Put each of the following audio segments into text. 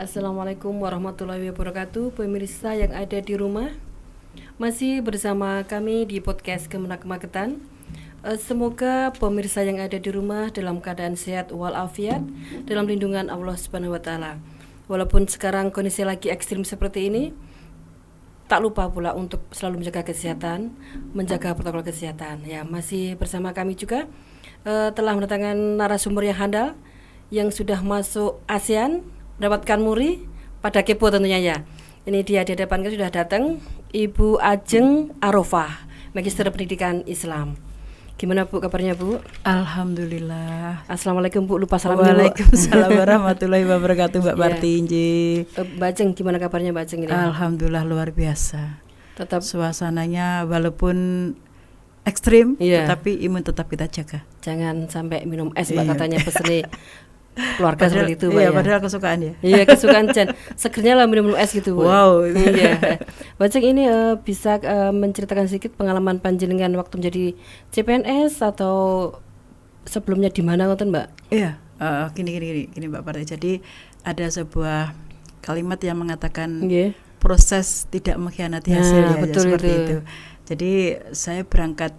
Assalamualaikum warahmatullahi wabarakatuh, pemirsa yang ada di rumah. Masih bersama kami di podcast Kemenak Magetan. Semoga pemirsa yang ada di rumah dalam keadaan sehat walafiat dalam lindungan Allah Subhanahu wa taala. Walaupun sekarang kondisi lagi ekstrim seperti ini, tak lupa pula untuk selalu menjaga kesehatan, menjaga protokol kesehatan. Ya, masih bersama kami juga telah mendatangkan narasumber yang handal yang sudah masuk ASEAN, mendapatkan muri pada kepo tentunya ya. Ini dia di depan kita sudah datang Ibu Ajeng Arofah, Magister Pendidikan Islam. Gimana Bu kabarnya Bu? Alhamdulillah. Assalamualaikum Bu, lupa salam dulu. Waalaikumsalam warahmatullahi wabarakatuh Mbak Parti. Mbak Ajeng, gimana kabarnya Mbak Ajeng ini? Alhamdulillah luar biasa. Tetap suasananya walaupun ekstrim, tetapi imun tetap kita jaga. Jangan sampai minum es Mbak, katanya pesene keluarga padahal, seperti itu Mbak. Iya, padahal kesukaan ya. Iya, kesukaan Jan. Segernya lah minum es gitu Bu. Wow. Iya. Mbak Ajeng ini bisa menceritakan sedikit pengalaman panjenengan waktu menjadi CPNS atau sebelumnya di mana ngoten Mbak? Iya, gini Mbak Parti. Jadi ada sebuah kalimat yang mengatakan proses tidak mengkhianati hasil, ya seperti itu. Jadi saya berangkat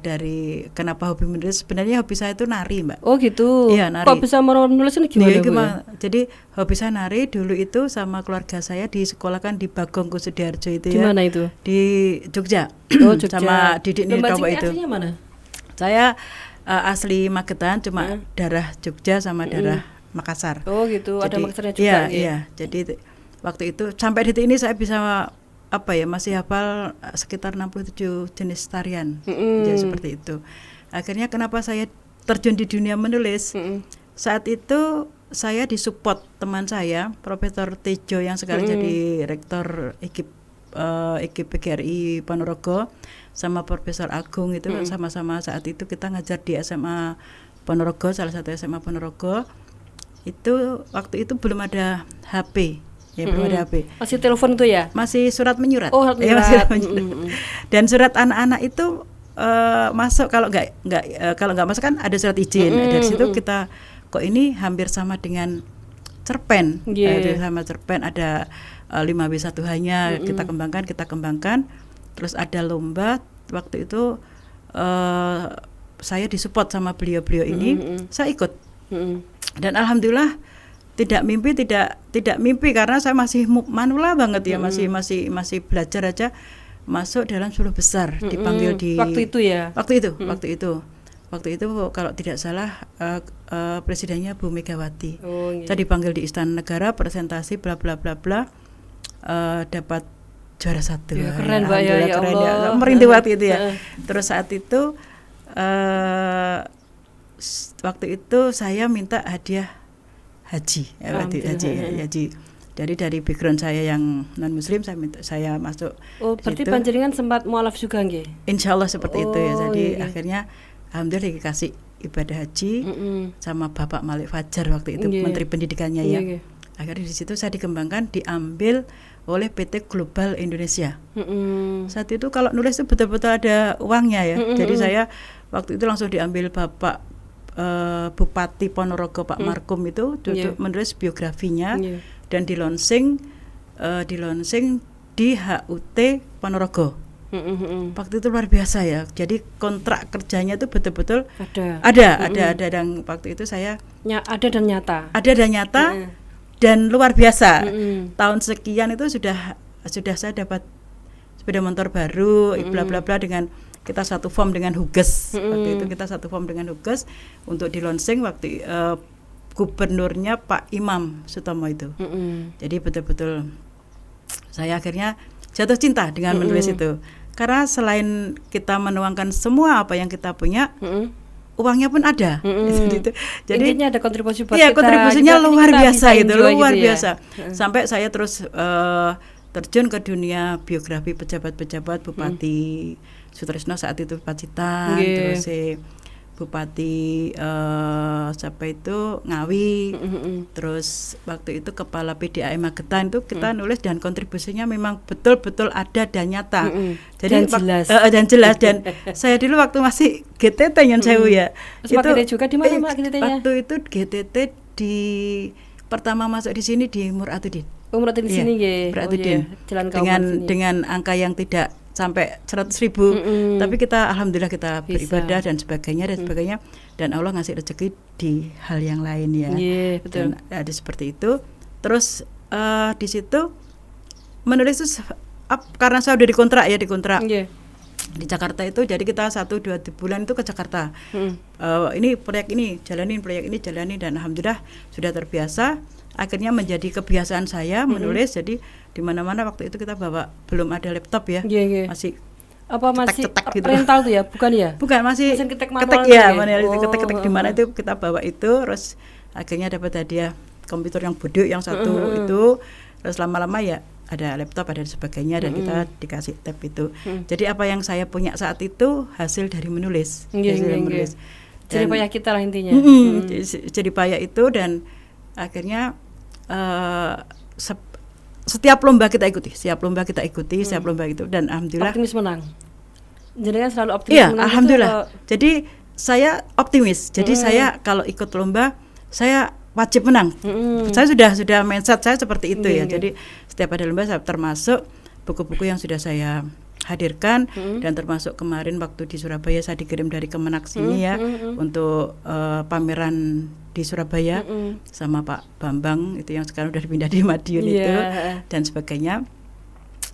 dari kenapa hobi menulis, sebenarnya hobi saya itu nari Mbak. Oh gitu. Iya, nari. Kok bisa menulis ini gimana? Gimana? Jadi hobi saya nari dulu itu sama keluarga saya disekolahkan di Bagong Kusudiharjo itu. Gimana itu? Di Jogja. Oh Jogja. Sama Didik Nirtowo itu. Aslinya mana? Saya asli Magetan, cuma darah Jogja sama darah Makassar. Oh gitu. Ada Makassarnya Iya, juga. iya. Jadi waktu itu sampai detik ini saya bisa masih hafal sekitar 67 jenis tarian. Jadi seperti itu. Akhirnya kenapa saya terjun di dunia menulis? Saat itu saya disupport teman saya, Profesor Tejo yang sekarang jadi rektor IKIP PGRI Ponorogo, sama Profesor Agung itu sama-sama saat itu kita ngajar di SMA Ponorogo, salah satu SMA Ponorogo. Itu waktu itu belum ada HP. Ya, belum ada HP. Masih telepon itu ya? Masih surat menyurat. Oh, surat menyurat. Ya, masih menyurat. Dan surat anak-anak itu masuk kalau nggak masuk kan ada surat izin. Dari situ kita kok ini hampir sama dengan cerpen. Sama cerpen ada 5W1H-nya kita kembangkan. Terus ada lomba waktu itu saya disupport sama beliau-beliau ini. Saya ikut. Dan alhamdulillah tidak mimpi karena saya masih manula banget ya, masih belajar aja masuk dalam 10 besar, dipanggil di waktu itu kalau tidak salah presidennya Bu Megawati. Saya dipanggil di Istana Negara, presentasi bla bla bla bla, dapat juara 1. Ya, keren Mbak ya Allah. Merintih waktu itu ya. Terus saat itu waktu itu saya minta hadiah haji. Jadi dari background saya yang non muslim saya masuk. Oh, berarti panjenengan sempat mualaf juga nggih? Insyaallah seperti itu ya. Jadi akhirnya alhamdulillah dikasih ibadah haji sama Bapak Malik Fajar waktu itu Menteri Pendidikannya ya. Akhirnya di situ saya dikembangkan, diambil oleh PT Global Indonesia. Saat itu kalau nulis itu betul-betul ada uangnya ya. Jadi saya waktu itu langsung diambil Bapak Bupati Ponorogo Pak Markum itu menulis biografinya dan di launching di HUT Ponorogo. Waktu itu luar biasa ya. Jadi kontrak kerjanya itu betul-betul ada dan waktu itu saya ada dan nyata. Dan luar biasa. Tahun sekian itu sudah saya dapat sepeda motor baru, bla bla bla, dengan kita satu form dengan Huges. Waktu itu kita satu form dengan Huges untuk di launching waktu gubernurnya Pak Imam Sutomo itu. Jadi betul-betul saya akhirnya jatuh cinta dengan menulis itu. Karena selain kita menuangkan semua apa yang kita punya, uangnya pun ada. Jadi intinya ada kontribusi buat kita. Iya, kontribusinya luar biasa gitu, luar biasa. Ya. Sampai saya terus terjun ke dunia biografi pejabat-pejabat, Bupati Sutrisno saat itu Pacitan, terus Bupati siapa itu Ngawi, terus waktu itu Kepala PDAM Magetan itu kita nulis dan kontribusinya memang betul-betul ada dan nyata. Jadi dan jelas dan saya dulu waktu masih GTT yang sewu ya. Itu juga di mana Mak GTT-nya? Waktu itu GTT di pertama masuk di sini di Muratudin. Umroh di sini nggih. Muratudin. Jalan Kauman sini. Dengan angka yang tidak sampai 100.000, tapi kita alhamdulillah kita beribadah dan sebagainya dan Allah ngasih rezeki di hal yang lain ya. Betul. Dan ada seperti itu. Terus di situ menulis itu karena saya udah dikontrak di Jakarta itu, jadi kita 1-2 bulan itu ke Jakarta. Ini proyek ini jalanin dan alhamdulillah sudah terbiasa. Akhirnya menjadi kebiasaan saya menulis. Jadi di mana-mana waktu itu kita bawa, belum ada laptop ya, masih cetak gitu. Rental tuh ya, bukan ya? Bukan, masih ketek manual ya, manual itu ketek di mana itu kita bawa itu. Terus akhirnya dapat hadiah komputer yang bodok yang satu itu. Terus lama-lama ya ada laptop, ada sebagainya, dan kita dikasih tab itu. Jadi apa yang saya punya saat itu hasil dari menulis. Menulis. Jadi payah kita lah intinya. Jadi payah itu, dan akhirnya setiap lomba kita ikuti, setiap lomba itu, dan alhamdulillah optimis menang. Jadi kan selalu optimis menang. Alhamdulillah. Jadi saya optimis. Jadi saya kalau ikut lomba saya wajib menang. Saya sudah mindset saya seperti itu ya. Jadi setiap ada lomba, termasuk buku-buku yang sudah saya hadirkan, dan termasuk kemarin waktu di Surabaya saya dikirim dari Kemenak sini ya untuk pameran di Surabaya sama Pak Bambang itu yang sekarang udah dipindah di Madiun itu dan sebagainya.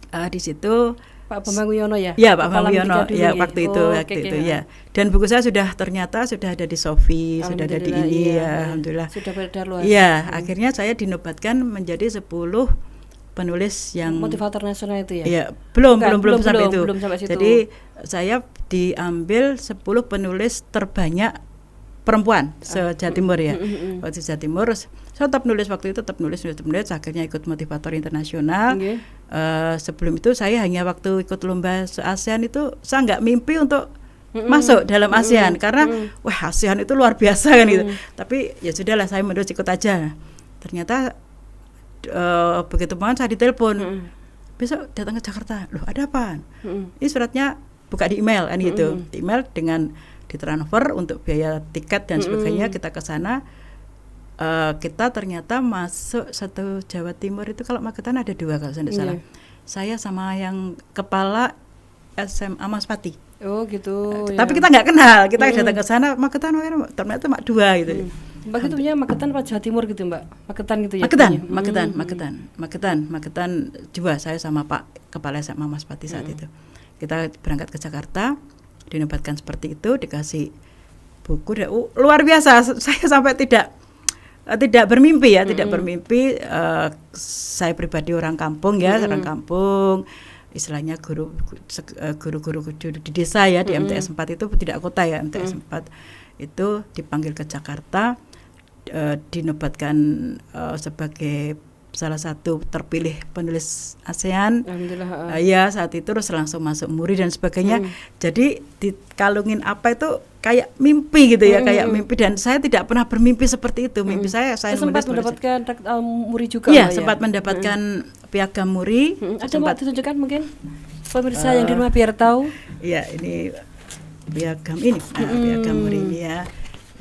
Di situ Pak Bambang Wiono ya? Ya, Pak Bambang Wiono ya waktu itu ya. Dan buku saya sudah ada di Sofi, sudah ada di ini ya, alhamdulillah. Sudah beredar luas. Ya, akhirnya saya dinobatkan menjadi 10 penulis yang motivator nasional itu ya? Iya, belum sampai itu. Belum sampai situ. Jadi saya diambil 10 penulis terbanyak perempuan se-Jawa Timur ya. Waktu Jawa Timur saya tetap nulis waktu itu, tetap nulis, akhirnya ikut motivator internasional. Sebelum itu saya hanya waktu ikut lomba ASEAN itu saya nggak mimpi untuk masuk dalam ASEAN karena wah ASEAN itu luar biasa kan gitu. Tapi ya sudahlah, saya menulis ikut aja. Ternyata begitu banget saya ditelepon, besok datang ke Jakarta. Loh, ada apa? Ini suratnya buka di email kan gitu. Di email dengan ditransfer untuk biaya tiket dan sebagainya, kita ke sana. Kita ternyata masuk satu Jawa Timur itu, kalau Magetan ada 2 kalau saya tidak salah. Saya sama yang kepala SMA Mas Pati. Oh gitu. Tapi kita nggak kenal, kita datang ke sana Magetan ternyata mak 2 gitu. Mbak itu punya Magetan apa Jawa Timur gitu Mbak? Magetan gitu ya? Magetan juga saya sama Pak Kepala SMA Mas Pati saat itu. Kita berangkat ke Jakarta, dinobatkan seperti itu, dikasih buku, luar biasa. Saya sampai tidak bermimpi ya, saya pribadi orang kampung ya, orang kampung, istilahnya guru-guru di desa ya, di MTS 4 itu tidak kota ya, MTS 4 itu dipanggil ke Jakarta, dinobatkan sebagai salah satu terpilih penulis ASEAN. Alhamdulillah. Ya saat itu terus langsung masuk MURI dan sebagainya. Jadi dikalungin apa itu kayak mimpi gitu ya, kayak mimpi, dan saya tidak pernah bermimpi seperti itu. Mimpi saya sempat mendapatkan MURI juga. Iya, sempat mendapatkan piagam MURI. Ada mau ditunjukkan mungkin pemirsa yang di rumah biar tahu. Iya, ini piagam ini, piagam MURI ini ya.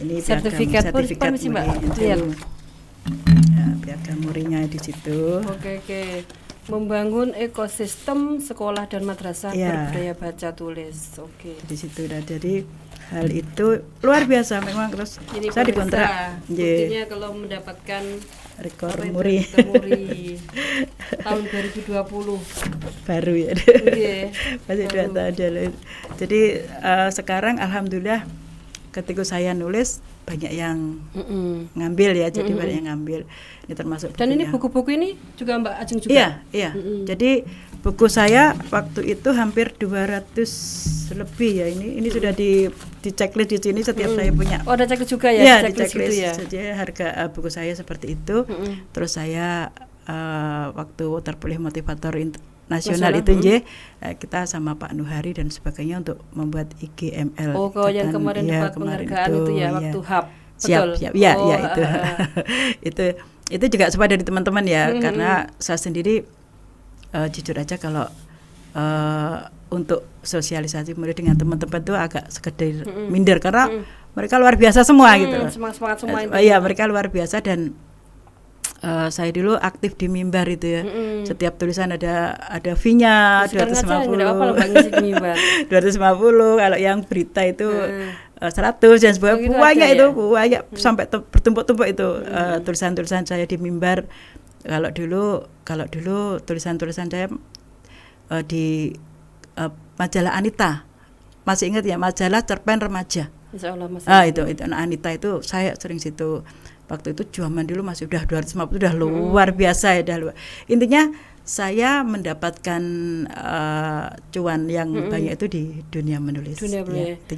Ini sertifikat permisi Mbak. Lihat. Piagam MURI-nya di situ. Oke. Membangun ekosistem sekolah dan madrasah berbudaya baca tulis. Oke. Di situ jadi hal itu luar biasa memang. Terus jadi saya dikontrak. Buktinya kalau mendapatkan rekor MURI tahun 2020 baru ya. Masih 2 tahun. Jadi sekarang alhamdulillah ketika saya nulis banyak yang ngambil ya, jadi banyak yang ngambil. Ini termasuk dan bukunya. Ini buku-buku ini juga Mbak Ajeng juga? Iya. Jadi buku saya waktu itu hampir 200 lebih ya. Ini sudah di checklist di sini setiap saya punya. Oh, ada checklist juga ya? Iya, di checklist gitu ya? Jadi harga buku saya seperti itu. Terus saya waktu terpilih motivator nasional itu kita sama Pak Nuhari dan sebagainya untuk membuat IGML. Oh, kalau yang kemarin dapat penghargaan itu ya, waktu HAP. Siap. Itu juga supaya dari teman-teman ya, karena saya sendiri jujur aja kalau untuk sosialisasi murid dengan teman-teman itu agak sekedar minder karena mereka luar biasa semua gitu. Semangat semua itu. Iya, mereka luar biasa dan Saya dulu aktif di mimbar itu ya. Setiap tulisan ada fee-nya 250. 250 kalau yang berita itu 100 dan sebagainya. Banyak itu, banyak sampai bertumpuk-tumpuk itu tulisan-tulisan saya di mimbar. Kalau dulu tulisan-tulisan saya di majalah Anita. Masih ingat ya, majalah cerpen remaja. Insyaallah masih. Itu Anita itu saya sering situ. Waktu itu zaman dulu masih udah 250, udah luar biasa ya, intinya saya mendapatkan cuan yang banyak itu di dunia menulis. Ya,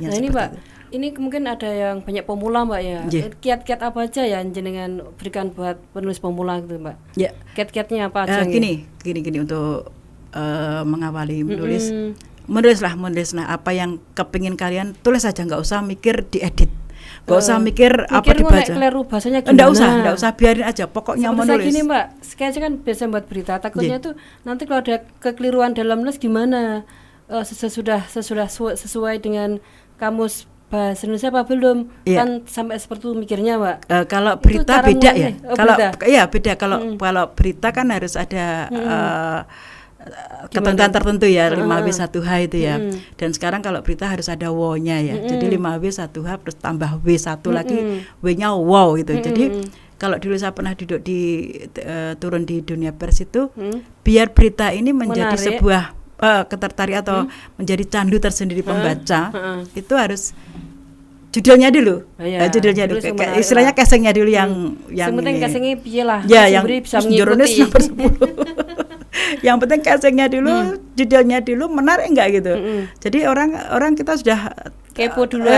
nah ini Mbak, ini mungkin ada yang banyak pemula Mbak ya. Kiat-kiat apa aja ya jenengan berikan buat penulis pemula gitu Mbak? Ya. Kiat-kiatnya apa aja? Gini untuk mengawali menulis lah apa yang kepingin kalian tulis aja, nggak usah mikir diedit. Gak usah mikir apa dibaca. Keliru bahasanya gimana? Enggak usah, biarin aja. Pokoknya mau nulis. Gini Mbak, sketch kan biasa buat berita. Takutnya tuh nanti kalau ada kekeliruan dalam nulis gimana? Sesuai dengan kamus bahasa Indonesia apa belum? Kan sampai seperti itu mikirnya Mbak. Kalau berita beda ya. Beda. Kalau berita kan harus ada ketentuan tertentu ya, 5W1H itu ya. Dan sekarang kalau berita harus ada wow-nya ya. Jadi 5W1H plus tambah W1 lagi, W-nya wow gitu. Jadi kalau dulu saya pernah duduk turun di dunia pers itu, biar berita ini menjadi sebuah ketertarikan atau menjadi candu tersendiri pembaca, itu harus judulnya dulu. Judulnya dulu. Istilahnya casingnya dulu yang penting casingnya piye lah. Ya, yang jurnalis nomor 10. Yang penting casingnya dulu, judulnya dulu, menarik enggak gitu. Jadi orang kita sudah kepo dulu.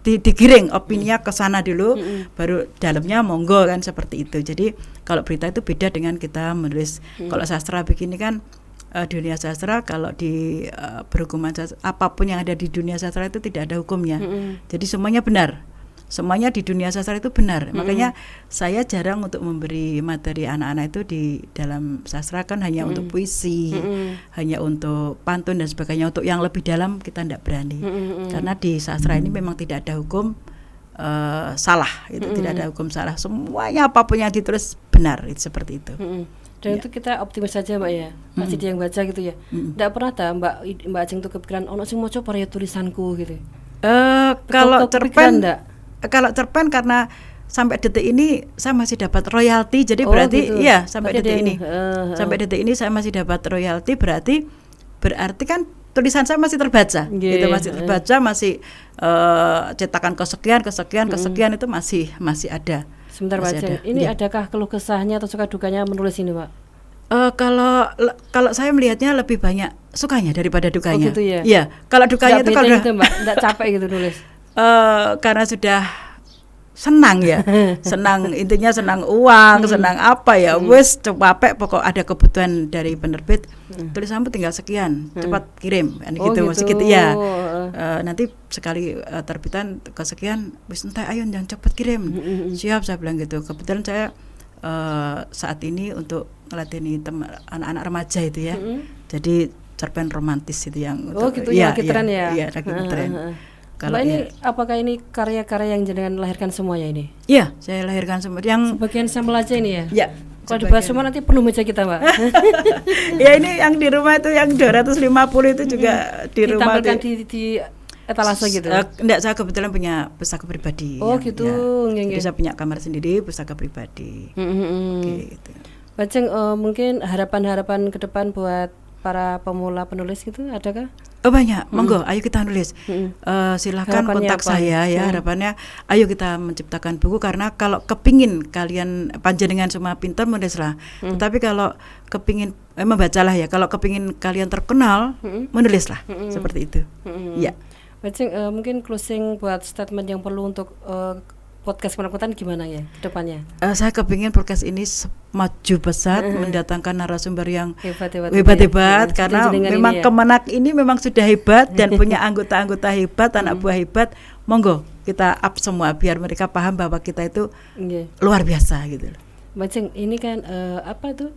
Digiring opininya ke sana dulu, baru dalamnya monggo kan, seperti itu. Jadi kalau berita itu beda dengan kita menulis. Kalau sastra begini kan dunia sastra, kalau di berhubungan apapun yang ada di dunia sastra itu tidak ada hukumnya. Jadi semuanya benar. Semuanya di dunia sastra itu benar. Makanya saya jarang untuk memberi materi anak-anak itu di dalam sastra, kan hanya untuk puisi, hanya untuk pantun dan sebagainya. Untuk yang lebih dalam kita tidak berani. Karena di sastra ini memang tidak ada hukum salah, itu tidak ada hukum salah. Semuanya apapun yang ditulis benar, itu seperti itu. Dan itu kita optimis saja Mbak ya, pasti dia yang baca gitu ya. Tidak pernah Mbak Ajeng tuh kepikiran ono sing maca karya tulisanku gitu. Kalau cerpen karena sampai detik ini saya masih dapat royalti, jadi berarti gitu. Ya sampai detik ini, sampai detik ini saya masih dapat royalti, berarti kan tulisan saya masih terbaca, gitu, masih terbaca, masih cetakan kesekian itu masih ada. Sebentar Mbak Ajeng, ini adakah keluh kesahnya atau suka dukanya menulis ini Mbak? Kalau saya melihatnya lebih banyak sukanya daripada dukanya. Oh gitu ya? Iya, kalau dukanya itu kalau gitu, Mbak, enggak capek gitu nulis. Karena sudah senang ya, intinya senang uang, senang apa ya, wes capek, pokok ada kebutuhan dari penerbit, tulisanmu tinggal sekian, cepat kirim, gitu. Masih gitu ya. Nanti sekali terbitan kesekian, wes entar ayo jangan cepat kirim, siap, saya bilang gitu. Kebetulan saya saat ini untuk melatih anak-anak remaja itu ya, jadi cerpen romantis itu yang gitu ya, lagi tren ya. Iya, lagi tren. Kalau ini apakah ini karya-karya yang jenengan lahirkan semuanya ini? Iya, saya lahirkan semua. Yang sebagian sampel aja ini ya? Iya. Kalau dibahas semua nanti penuh meja kita Mbak. Ya ini yang di rumah itu yang 250 itu juga di rumah. Ditampilkan di etalase gitu? Enggak, saya kebetulan punya pustaka pribadi. Oh gitu. Ya. Jadi saya punya kamar sendiri, pustaka pribadi. Gitu. Baceng, mungkin harapan-harapan ke depan buat para pemula penulis gitu, adakah? Oh banyak, monggo, ayo kita nulis. Silakan kontak saya ya. Harapannya, ayo kita menciptakan buku, karena kalau kepingin kalian panjenengan semua pintar menulislah. Tetapi kalau kepingin membacalah ya. Kalau kepingin kalian terkenal, menulislah seperti itu. Ya. Baceng, mungkin closing buat statement yang perlu untuk podcast Kemenakutan gimana ya ke depannya? Saya kepingin podcast ini maju pesat, mendatangkan narasumber yang hebat-hebat karena memang Kemenak ini memang sudah hebat dan punya anggota-anggota hebat, anak buah hebat. Monggo kita up semua biar mereka paham bahwa kita itu luar biasa gitu. Baceng, ini kan apa tuh?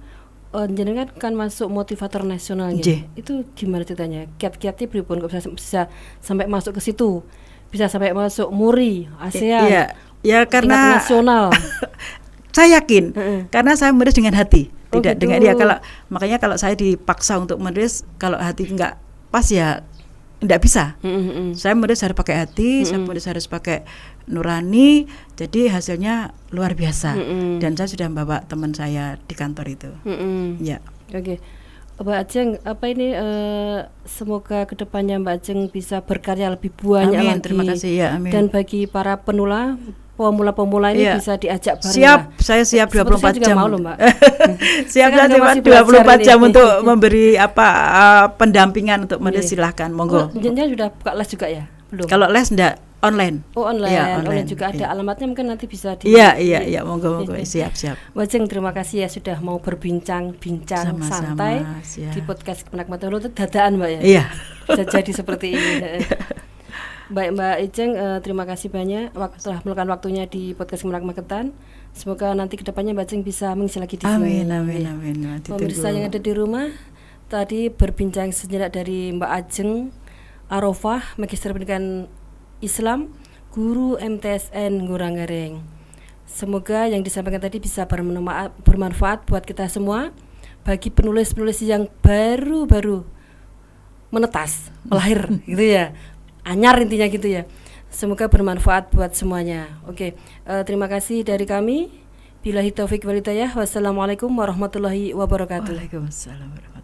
Jenengan kan masuk motivator nasional gitu. Itu gimana ceritanya? Kiat-kiatnya pripun kok bisa sampai masuk ke situ? Bisa sampai masuk MURI, ASEAN. Ya karena nasional. saya yakin karena saya menulis dengan hati, tidak gitu. dengan dia. Makanya kalau saya dipaksa untuk menulis, kalau hati nggak pas ya nggak bisa. Saya menulis harus pakai hati, saya menulis harus pakai nurani, jadi hasilnya luar biasa. Dan saya sudah membawa teman saya di kantor itu. Ya. Oke. Mbak Ajeng, apa ini semoga kedepannya Mbak Ajeng bisa berkarya lebih banyak amin, lagi. terima kasih ya, amin. Dan bagi para pemula ini bisa diajak bareng. Siap, saya siap 24 jam. Mau loh, Mbak. Siap saya 24 jam untuk memberi pendampingan untuk menulis, silahkan, monggo. Jenengan sudah buka les juga ya? Belum. Kalau les enggak, online. Oh, online. Ya, online juga ada alamatnya, mungkin nanti bisa Iya, monggo. Siap. Mbak Ajeng, terima kasih ya sudah mau berbincang-bincang santai di podcast Kemenak Mata Hulu. Dadaan, Mbak ya. Iya. Bisa jadi seperti ini. Baik Mbak Ijeng, terima kasih banyak telah meluangkan waktunya di podcast Kemenak Magetan. Semoga nanti kedepannya Mbak Ijeng bisa mengisi lagi di sini. Amin. Pemirsa yang ada di rumah, tadi berbincang sejenak dari Mbak Ajeng Arofah, Magister Pendidikan Islam, guru MTSN Ngurah-Ngareng. Semoga yang disampaikan tadi bisa bermanfaat buat kita semua. Bagi penulis-penulis yang baru menetas, melahir gitu ya. Anyar intinya gitu ya. Semoga bermanfaat buat semuanya. Oke, terima kasih dari kami. Billahi taufik wal hidayah. Wassalamualaikum warahmatullahi wabarakatuh. Waalaikumsalam.